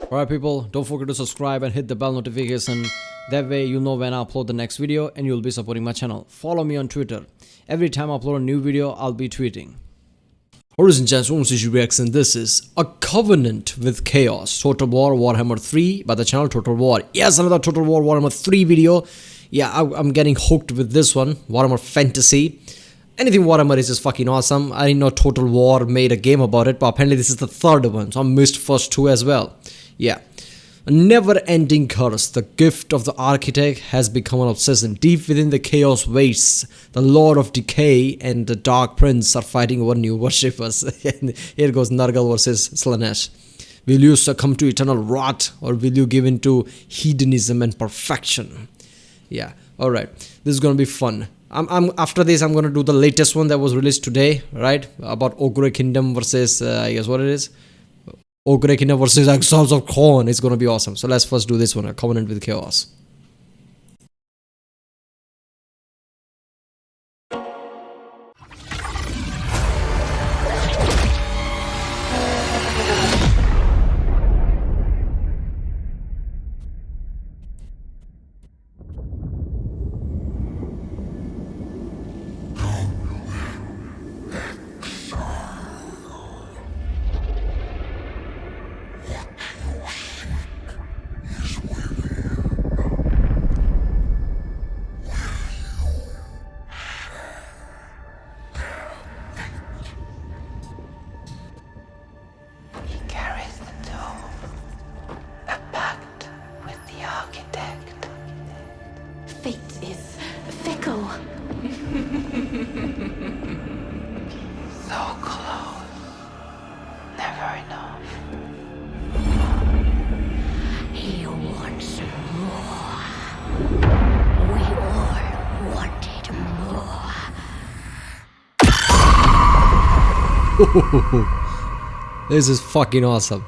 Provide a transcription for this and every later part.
Alright people, don't forget to subscribe and hit the bell notification. That way you'll know when I upload the next video and you'll be supporting my channel. Follow me on Twitter. Every time I upload a new video, I'll be tweeting. Ladies and gents, reaction. This is A Covenant with Chaos. Total War Warhammer 3 by the channel Total War. Yes, another Total War Warhammer 3 video. Yeah, I'm getting hooked with this one. Warhammer Fantasy. Anything Warhammer is just fucking awesome. I didn't know Total War made a game about it, but apparently this is the third one, so I missed first two as well. Yeah. A never-ending curse, the gift of the architect, has become an obsession. Deep within the chaos wastes, the Lord of Decay and the Dark Prince are fighting over new worshippers. Here goes Nurgle versus Slaanesh. Will you succumb to eternal rot, or will you give in to hedonism and perfection? Yeah, alright. This is gonna be fun. After this, I'm gonna do the latest one that was released today, right? About Ogre Kingdom versus, I guess what it is? Ogre Kingdom versus Exiles of Khorne. It's gonna be awesome. So let's first do this one, A Covenant with Chaos. Fate is fickle. So close, never enough. He wants more. We all wanted more. This is fucking awesome.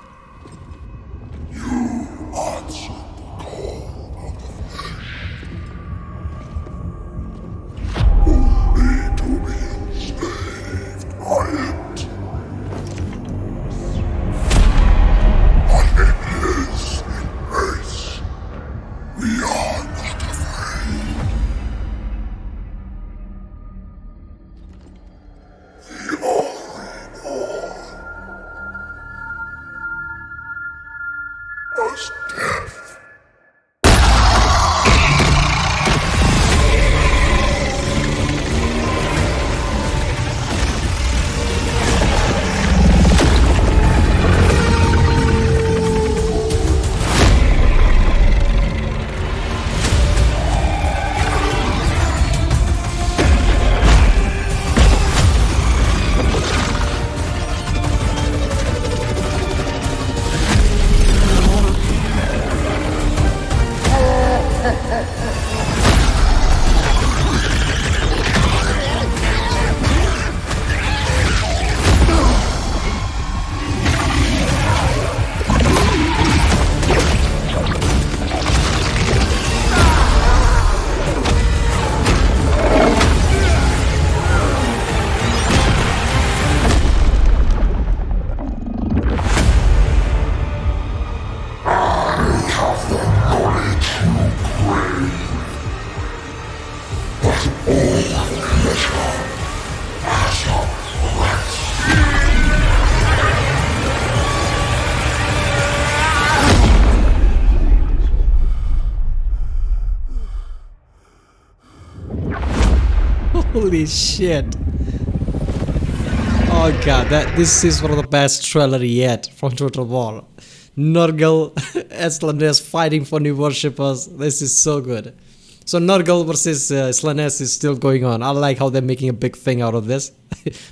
Holy shit. Oh god, this is one of the best trailer yet from Total War. Nurgle and Slaanesh fighting for new worshippers. This is so good. So Nurgle versus Slaanesh is still going on. I like how they're making a big thing out of this.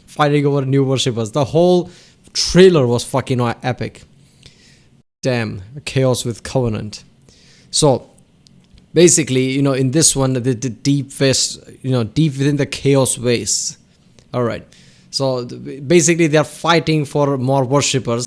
Fighting over new worshippers. The whole trailer was fucking epic. Damn, Chaos with Covenant. So basically, you know, in this one, the deep west, you know, deep within the chaos waste. All right. So basically, they are fighting for more worshippers.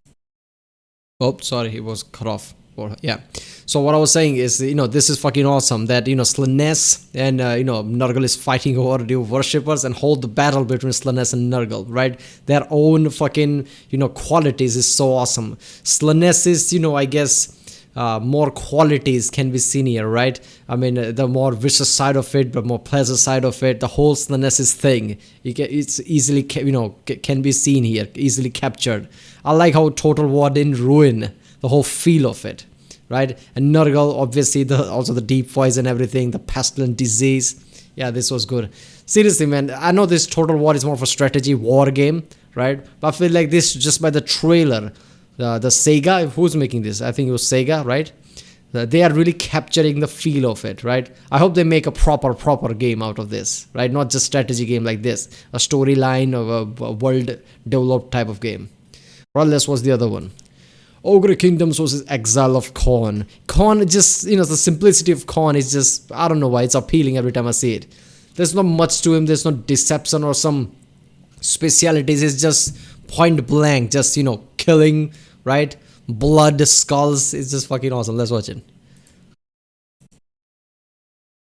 Oh, sorry, it was cut off. Yeah. So what I was saying is, this is fucking awesome that, Slanesh and, Nurgle is fighting over the worshippers and hold the battle between Slanesh and Nurgle, right? Their own fucking, qualities is so awesome. Slanesh is, I guess, more qualities can be seen here, right? I mean, the more vicious side of it, but more pleasant side of it, the whole Slanesh's thing, it's easily, can be seen here, easily captured. I like how Total War didn't ruin the whole feel of it, right? And Nurgle, obviously, also the deep voice and everything, the pestilent disease. Yeah, this was good. Seriously, man, I know this Total War is more of a strategy war game, right? But I feel like this, just by the trailer, the Sega, who's making this? I think it was Sega, right? They are really capturing the feel of it, right? I hope they make a proper game out of this, right? Not just strategy game like this, a storyline of a world developed type of game. Well, this was the other one. Ogre Kingdoms versus Exile of Khorne. Khorne, just, the simplicity of Khorne is just, I don't know why, it's appealing every time I see it. There's not much to him, there's no deception or some specialities, it's just point blank, just, killing, right? Blood, skulls, it's just fucking awesome. Let's watch it.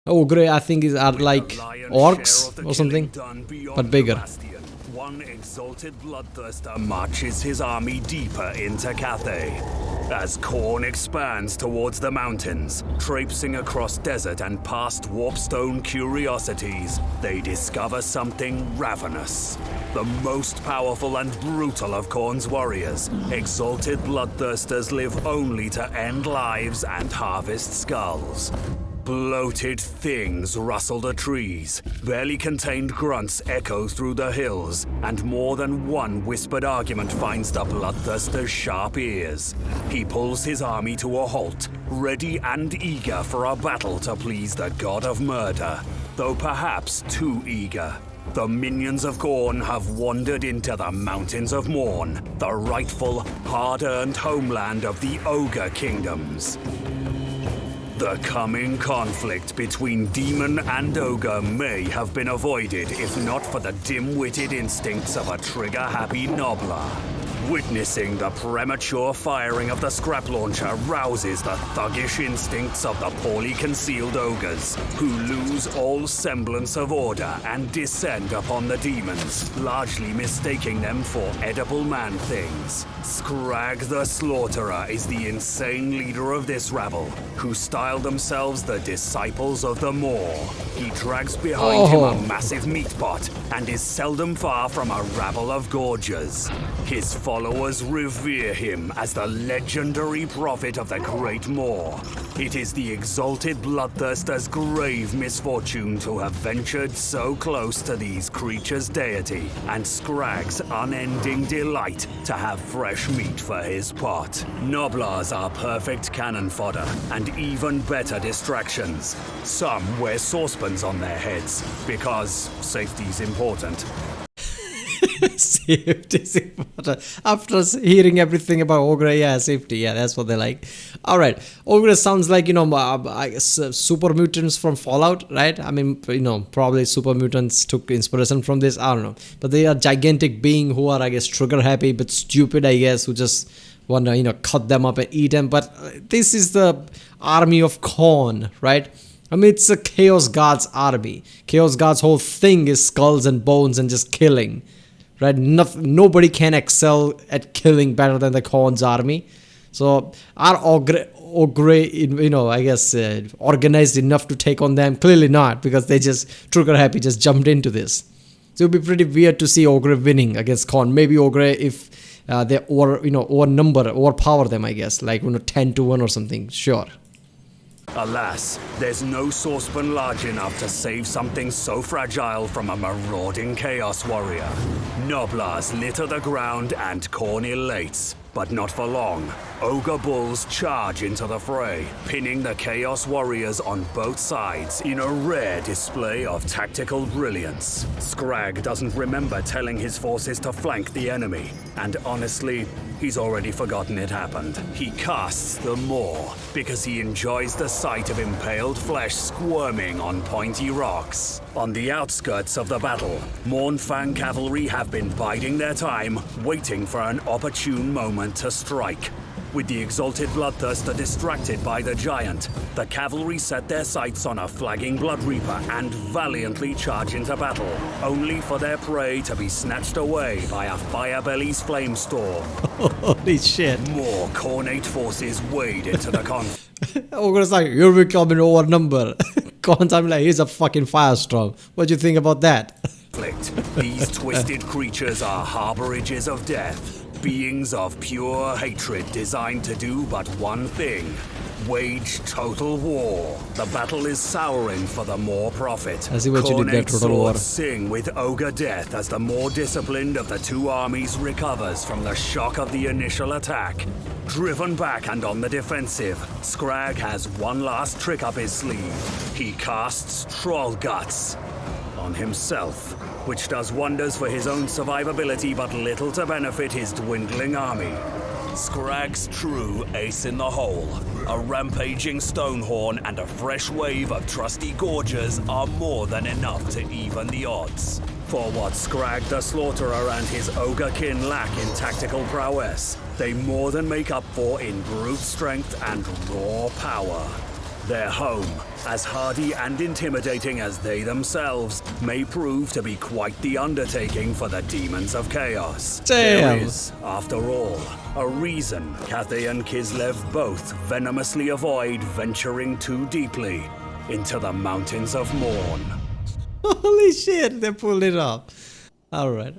Ogre, I think, are like orcs or something, but bigger. One exalted bloodthirster marches his army deeper into Cathay. As Khorne expands towards the mountains, traipsing across desert and past warpstone curiosities, they discover something ravenous. The most powerful and brutal of Khorne's warriors, exalted bloodthirsters live only to end lives and harvest skulls. Bloated things rustle the trees, barely contained grunts echo through the hills, and more than one whispered argument finds the bloodthirster's sharp ears. He pulls his army to a halt, ready and eager for a battle to please the god of murder, though perhaps too eager. The minions of Khorne have wandered into the Mountains of Morn, the rightful, hard-earned homeland of the Ogre Kingdoms. The coming conflict between demon and ogre may have been avoided if not for the dim-witted instincts of a trigger-happy Nobler. Witnessing the premature firing of the scrap launcher rouses the thuggish instincts of the poorly concealed ogres, who lose all semblance of order and descend upon the demons, largely mistaking them for edible man-things. Scrag the Slaughterer is the insane leader of this rabble, who style themselves the Disciples of the Maw. He drags behind him a massive meat pot and is seldom far from a rabble of gorgers. His followers revere him as the legendary prophet of the Great Maw. It is the exalted bloodthirster's grave misfortune to have ventured so close to these creatures' deity, and Scrag's unending delight to have fresh meat for his pot. Noblars are perfect cannon fodder, and even better distractions. Some wear saucepans on their heads, because safety's important. Safety is important. After hearing everything about Ogre, yeah, safety, yeah, that's what they like. Alright, Ogre sounds like, I guess, super mutants from Fallout, right? I mean, probably super mutants took inspiration from this, I don't know. But they are gigantic beings who are, I guess, trigger happy, but stupid, I guess, who just want to, cut them up and eat them. But this is the army of Khorne, right? I mean, it's a Chaos God's army. Chaos God's whole thing is skulls and bones and just killing. Right? Nobody can excel at killing better than the Khorne's army. So are Ogre, I guess, organized enough to take on them? Clearly not, because they just trigger happy, just jumped into this. So it would be pretty weird to see Ogre winning against Khorne. Maybe Ogre, if they overpower them, I guess, like 10-1 or something. Sure. Alas, there's no saucepan large enough to save something so fragile from a marauding Chaos Warrior. Noblars litter the ground and Khorne elates, but not for long. Ogre Bulls charge into the fray, pinning the Chaos Warriors on both sides in a rare display of tactical brilliance. Scrag doesn't remember telling his forces to flank the enemy, and honestly, he's already forgotten it happened. He casts the Maw because he enjoys the sight of impaled flesh squirming on pointy rocks. On the outskirts of the battle, Mournfang cavalry have been biding their time, waiting for an opportune moment to strike. With the exalted bloodthirster distracted by the giant, the cavalry set their sights on a flagging blood reaper and valiantly charge into battle, only for their prey to be snatched away by a Firebelly's flame storm. Holy shit. More Khornate forces wade into the conflict. Ogre's like, you're becoming overnumbered. Khorne's like, here's a fucking firestorm. What do you think about that? These twisted creatures are harborages of death. Beings of pure hatred designed to do but one thing: wage total war. The battle is souring for the more profit. I see what you did there, Khornate Total War. swords sing with Ogre death as the more disciplined of the two armies recovers from the shock of the initial attack. Driven back and on the defensive, Scrag has one last trick up his sleeve. He casts Troll Guts on himself, which does wonders for his own survivability but little to benefit his dwindling army. Scrag's true ace in the hole, a rampaging Stonehorn and a fresh wave of trusty Gorgers are more than enough to even the odds. For what Scrag the Slaughterer and his Ogre kin lack in tactical prowess, they more than make up for in brute strength and raw power. Their home, as hardy and intimidating as they themselves, may prove to be quite the undertaking for the demons of chaos. Damn. There is, after all, a reason Cathay and Kislev both venomously avoid venturing too deeply into the mountains of Morn. Holy shit, they pulled it off. Alright.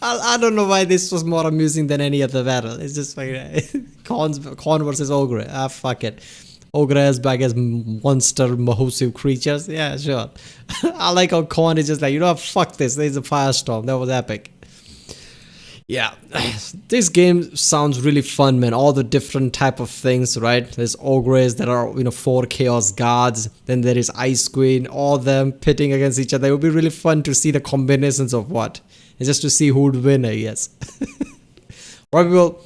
I don't know why this was more amusing than any other battle. It's just like Khorne versus Ogre. Ah, fuck it. Ogre as back as monster massive creatures. Yeah, sure. I like how Khorne is just like, you know what, fuck this. There's a firestorm. That was epic. Yeah, this game sounds really fun, man. All the different type of things, right? There's ogres that are, 4 chaos guards. Then there is Ice Queen. All them pitting against each other. It would be really fun to see the combinations of what. And just to see who would win, I guess. Alright, people.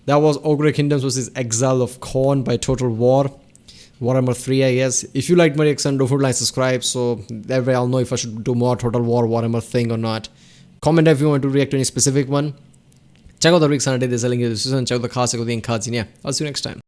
That was Ogre Kingdoms vs Exile of Khorne by Total War. Warhammer 3, I guess. If you like my reaction, don't forget to like, subscribe. So that way I'll know if I should do more Total War Warhammer thing or not. Comment if you want to react to any specific one. Check out the rigs and there's a link in the description. Check out the cards, check out the ink cards, and yeah, I'll see you next time.